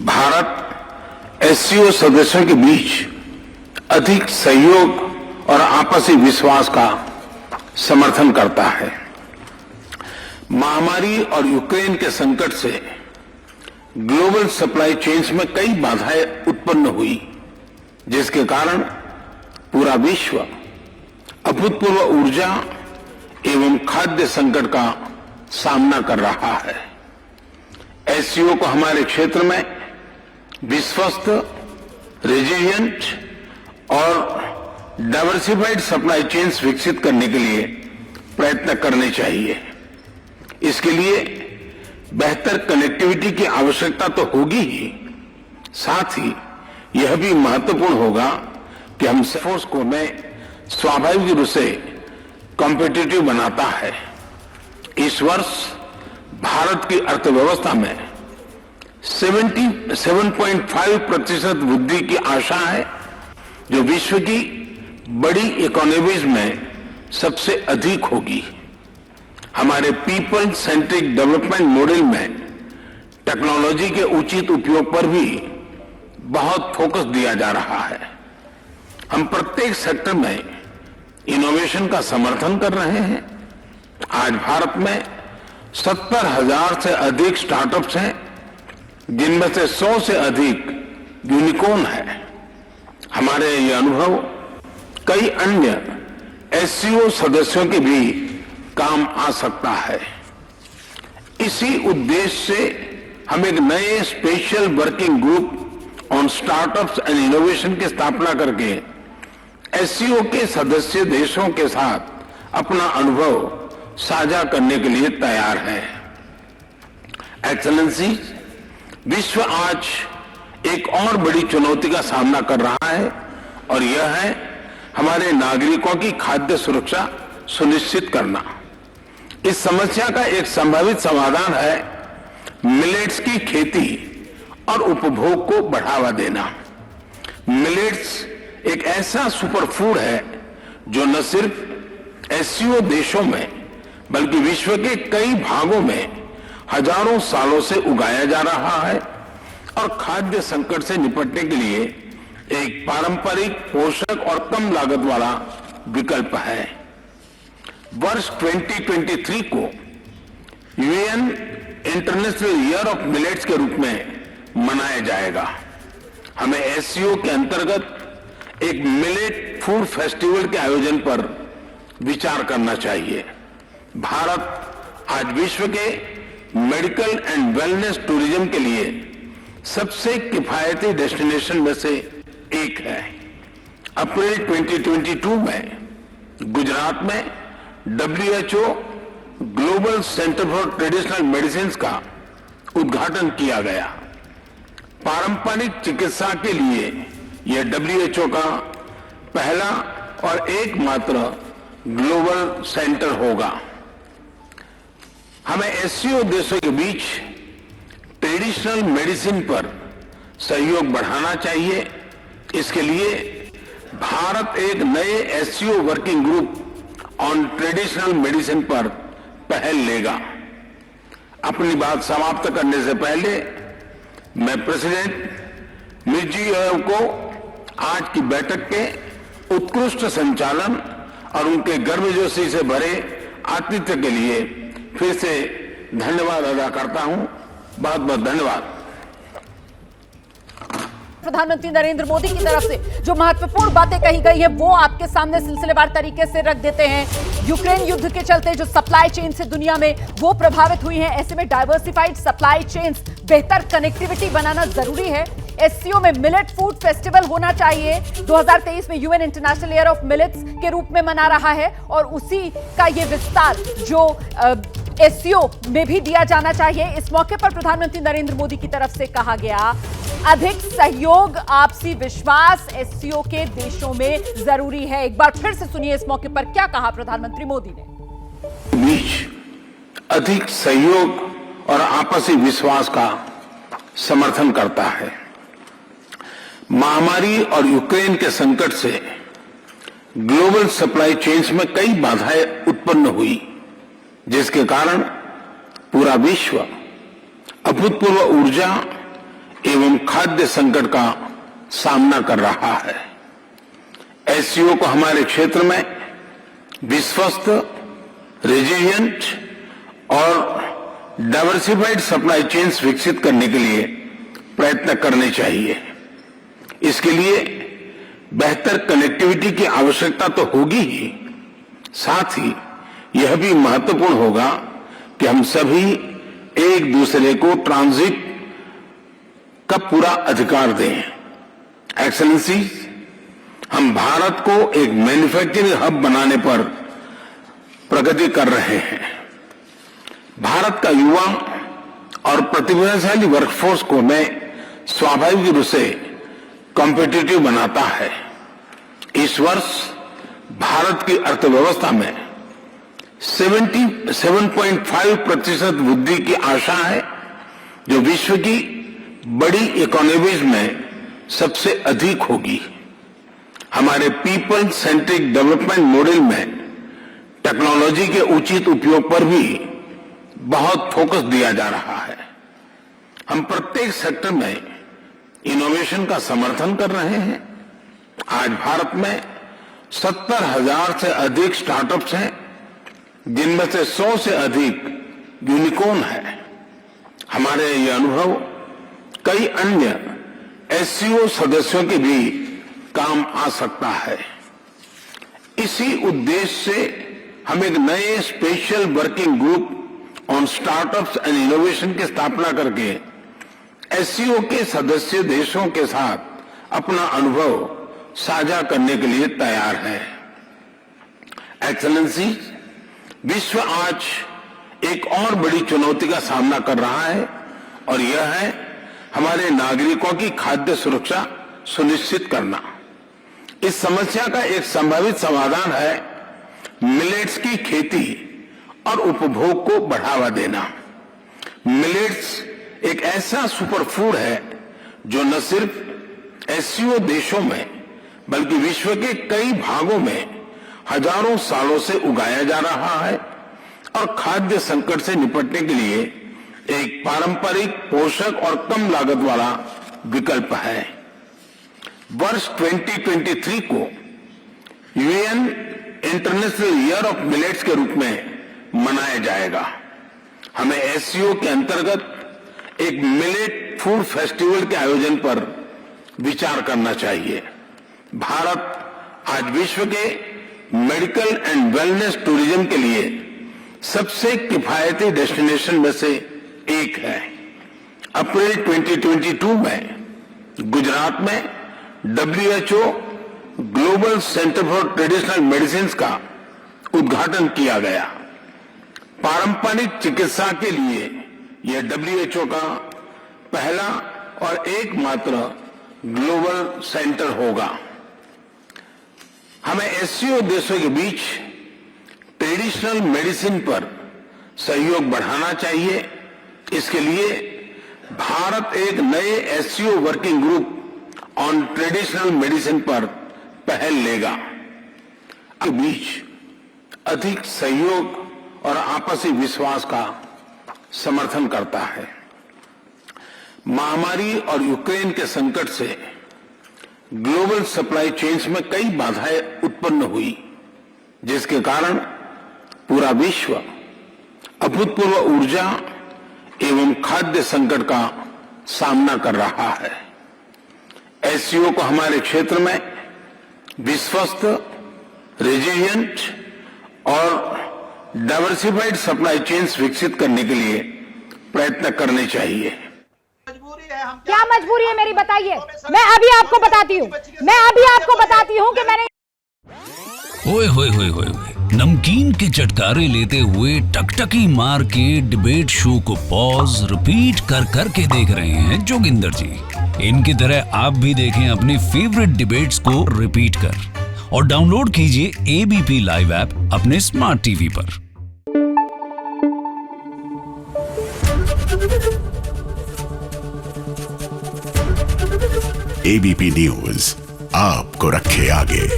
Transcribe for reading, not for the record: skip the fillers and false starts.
Bharat SCO सदस्यों के बीच अधिक सहयोग और आपसी विश्वास का समर्थन करता है। महामारी और यूक्रेन के संकट से ग्लोबल सप्लाई चेन्स में कई बाधाएं उत्पन्न हुई, जिसके कारण पूरा विश्व अभूतपूर्व ऊर्जा एवं खाद्य संकट का सामना कर रहा है। एससीओ को हमारे क्षेत्र में विश्वस्त, रेजिलिएंट और डाइवर्सिफाइड सप्लाई चेन्स विकसित करने के लिए प्रयत्न करने चाहिए। इसके लिए बेहतर कनेक्टिविटी की आवश्यकता तो होगी ही, साथ ही यह भी महत्वपूर्ण होगा कि हम फोर्स को में स्वाभाविक रूप से कॉम्पिटिटिव बनाता है। इस वर्ष भारत की अर्थव्यवस्था में 7.5% वृद्धि की आशा है, जो विश्व की बड़ी इकोनॉमीज में सबसे अधिक होगी। हमारे पीपल सेंट्रिक डेवलपमेंट मॉडल में टेक्नोलॉजी के उचित उपयोग पर भी बहुत फोकस दिया जा रहा है। हम प्रत्येक सेक्टर में इनोवेशन का समर्थन कर रहे हैं। आज भारत में 70,000 से अधिक स्टार्टअप्स हैं, जिनमें से 100 से अधिक यूनिकॉर्न है। हमारे ये अनुभव कई अन्य एससीओ सदस्यों के भी काम आ सकता है। इसी उद्देश्य से हम एक नए special working group on startups and innovation की स्थापना करके एससीओ के सदस्य देशों के साथ अपना अनुभव साझा करने के लिए तैयार है। एक्सेलेंसी, विश्व आज एक और बड़ी चुनौती का सामना कर रहा है, और यह है हमारे नागरिकों की खाद्य सुरक्षा सुनिश्चित करना। इस समस्या का एक संभावित समाधान है मिलेट्स की खेती और उपभोग को बढ़ावा देना। मिलेट्स एक ऐसा सुपर फूड है जो न सिर्फ एससीओ देशों में बल्कि विश्व के कई भागों में हजारों सालों से उगाया जा रहा है और खाद्य संकट से निपटने के लिए एक पारंपरिक, पोषक और कम लागत वाला विकल्प है। वर्ष 2023 को UN international year of millets के रूप में मनाया जाएगा। हमें एससीओ के अंतर्गत एक मिलेट फूड फेस्टिवल के आयोजन पर विचार करना चाहिए। भारत आज विश्व के मेडिकल एंड वेलनेस टूरिज्म के लिए सबसे किफायती डेस्टिनेशन में से एक है। अप्रैल 2022 में गुजरात में WHO global centre for traditional medicine का उद्घाटन किया गया। पारंपरिक चिकित्सा के लिए यह WHO का पहला और एकमात्र ग्लोबल सेंटर होगा। हमें एससीओ देशों के बीच ट्रेडिशनल मेडिसिन पर सहयोग बढ़ाना चाहिए। इसके लिए भारत एक नए SCO working group on traditional medicine पर पहल लेगा। अपनी बात समाप्त करने से पहले मैं प्रेसिडेंट मिर्जियोयेव को आज की बैठक के उत्कृष्ट संचालन और उनके गर्मजोशी से भरे आतिथ्य के लिए फिर से धन्यवाद अदा करता हूं। बहुत बहुत धन्यवाद। प्रधानमंत्री नरेंद्र मोदी की तरफ से जो महत्वपूर्ण बातें कही गई है वो आपके सामने सिलसिलेवार तरीके से रख देते हैं। यूक्रेन युद्ध के चलते जो सप्लाई चेन से दुनिया में वो प्रभावित हुई हैं, ऐसे में डाइवर्सिफाइड सप्लाई चेन्स, बेहतर कनेक्टिविटी बनाना जरूरी है। एससीओ में मिलेट फूड फेस्टिवल होना चाहिए। 2023 में UN international year of millets के रूप में मना रहा है और उसी का ये विस्तार जो एससीओ में भी दिया जाना चाहिए। इस मौके पर प्रधानमंत्री नरेंद्र मोदी की तरफ से कहा गया अधिक सहयोग, आपसी विश्वास एससीओ के देशों में जरूरी है। एक बार फिर से सुनिए इस मौके पर क्या कहा प्रधानमंत्री मोदी ने। बीच अधिक सहयोग और आपसी विश्वास का समर्थन करता है। महामारी और यूक्रेन के संकट से ग्लोबल सप्लाई चेन्स में कई बाधाएं उत्पन्न हुई, जिसके कारण पूरा विश्व अभूतपूर्व ऊर्जा एवं खाद्य संकट का सामना कर रहा है। एससीओ को हमारे क्षेत्र में विश्वस्त, रेजिलिएंट और डाइवर्सिफाइड सप्लाई चेन्स विकसित करने के लिए प्रयत्न करने चाहिए। इसके लिए बेहतर कनेक्टिविटी की आवश्यकता तो होगी ही, साथ ही यह भी महत्वपूर्ण होगा कि हम सभी एक दूसरे को ट्रांजिट का पूरा अधिकार दें। एक्सेलेंसी, हम भारत को एक मैन्युफैक्चरिंग हब बनाने पर प्रगति कर रहे हैं। भारत का युवा और प्रतिभाशाली वर्कफोर्स को मैं स्वाभाविक रूप से कॉम्पिटिटिव बनाता है। इस वर्ष भारत की अर्थव्यवस्था में 7.5% वृद्धि की आशा है, जो विश्व की बड़ी इकोनॉमीज में सबसे अधिक होगी। हमारे पीपल सेंट्रिक डेवलपमेंट मॉडल में टेक्नोलॉजी के उचित उपयोग पर भी बहुत फोकस दिया जा रहा है। हम प्रत्येक सेक्टर में इनोवेशन का समर्थन कर रहे हैं। आज भारत में 70,000 से अधिक स्टार्टअप्स हैं, जिनमें से 100 से अधिक यूनिकॉर्न है। हमारे ये अनुभव कई अन्य एससीओ सदस्यों के भी काम आ सकता है। इसी उद्देश्य से हम एक नए special working group on startups and innovation की स्थापना करके एससीओ के सदस्य देशों के साथ अपना अनुभव साझा करने के लिए तैयार है। एक्सेलेंसी, विश्व आज एक और बड़ी चुनौती का सामना कर रहा है, और यह है हमारे नागरिकों की खाद्य सुरक्षा सुनिश्चित करना। इस समस्या का एक संभावित समाधान है मिलेट्स की खेती और उपभोग को बढ़ावा देना। मिलेट्स एक ऐसा सुपर फूड है जो न सिर्फ एससीओ देशों में बल्कि विश्व के कई भागों में हजारों सालों से उगाया जा रहा है और खाद्य संकट से निपटने के लिए एक पारंपरिक, पोषक और कम लागत वाला विकल्प है। वर्ष 2023 को UN international year of millets के रूप में मनाया जाएगा। हमें एससीओ के अंतर्गत एक मिलेट फूड फेस्टिवल के आयोजन पर विचार करना चाहिए। भारत आज विश्व के मेडिकल एंड वेलनेस टूरिज्म के लिए सबसे किफायती डेस्टिनेशन में से एक है। अप्रैल 2022 में गुजरात में WHO global centre for traditional medicine का उद्घाटन किया गया। पारंपरिक चिकित्सा के लिए यह WHO का पहला और एकमात्र ग्लोबल सेंटर होगा। हमें एससीओ देशों के बीच ट्रेडिशनल मेडिसिन पर सहयोग बढ़ाना चाहिए। इसके लिए भारत एक नए SCO working group on traditional medicine पर पहल लेगा। के बीच अधिक सहयोग और आपसी विश्वास का समर्थन करता है। महामारी और यूक्रेन के संकट से ग्लोबल सप्लाई चेन्स में कई बाधाएं उत्पन्न हुई, जिसके कारण पूरा विश्व अभूतपूर्व ऊर्जा एवं खाद्य संकट का सामना कर रहा है। एससीओ को हमारे क्षेत्र में विश्वस्त, रेजिलिएंट और डाइवर्सिफाइड सप्लाई चेन्स विकसित करने के लिए प्रयत्न करने चाहिए। क्या मजबूरी है मेरी, बताइए। मैं अभी आपको बताती हूँ कि मैंने ओए होए होए होए नमकीन के चटकारे लेते हुए टकटकी मार के डिबेट शो को पॉज रिपीट कर करके देख रहे हैं जोगिंदर जी। इनकी तरह आप भी देखें अपनी फेवरेट डिबेट्स को रिपीट कर और डाउनलोड कीजिए एबीपी लाइव ऐप अपने स्मार्ट टीवी पर। एबीपी न्यूज आपको रखे आगे।